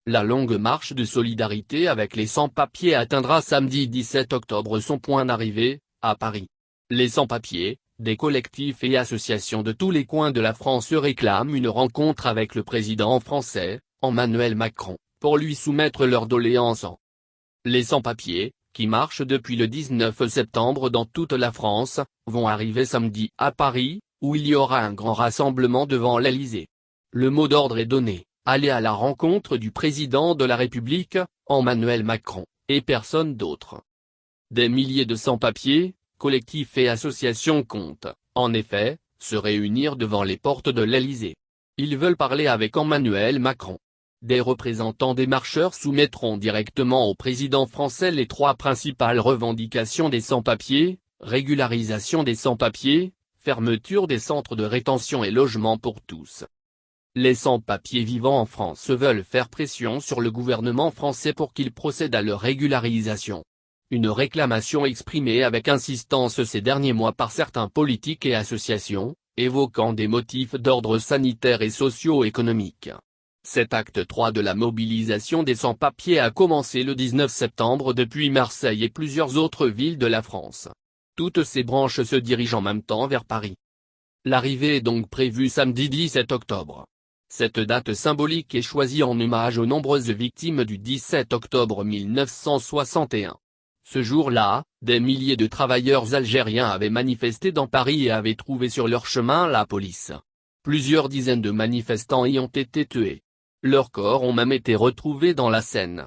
La longue marche de solidarité avec les sans-papiers atteindra samedi 17 octobre son point d'arrivée, à Paris. Les sans-papiers, des collectifs et associations de tous les coins de la France réclament une rencontre avec le président français, Emmanuel Macron, pour lui soumettre leurs doléances. Les sans-papiers, qui marchent depuis le 19 septembre dans toute la France, vont arriver samedi à Paris, où il y aura un grand rassemblement devant l'Élysée. Le mot d'ordre est donné: aller à la rencontre du président de la République, Emmanuel Macron, et personne d'autre. Des milliers de sans-papiers, collectifs et associations comptent, en effet, se réunir devant les portes de l'Élysée. Ils veulent parler avec Emmanuel Macron. Des représentants des marcheurs soumettront directement au président français les trois principales revendications des sans-papiers: régularisation des sans-papiers, fermeture des centres de rétention et logement pour tous. Les sans-papiers vivant en France veulent faire pression sur le gouvernement français pour qu'il procède à leur régularisation. Une réclamation exprimée avec insistance ces derniers mois par certains politiques et associations, évoquant des motifs d'ordre sanitaire et socio-économique. Cet acte 3 de la mobilisation des sans-papiers a commencé le 19 septembre depuis Marseille et plusieurs autres villes de la France. Toutes ces branches se dirigent en même temps vers Paris. L'arrivée est donc prévue samedi 17 octobre. Cette date symbolique est choisie en hommage aux nombreuses victimes du 17 octobre 1961. Ce jour-là, des milliers de travailleurs algériens avaient manifesté dans Paris et avaient trouvé sur leur chemin la police. Plusieurs dizaines de manifestants y ont été tués. Leurs corps ont même été retrouvés dans la Seine.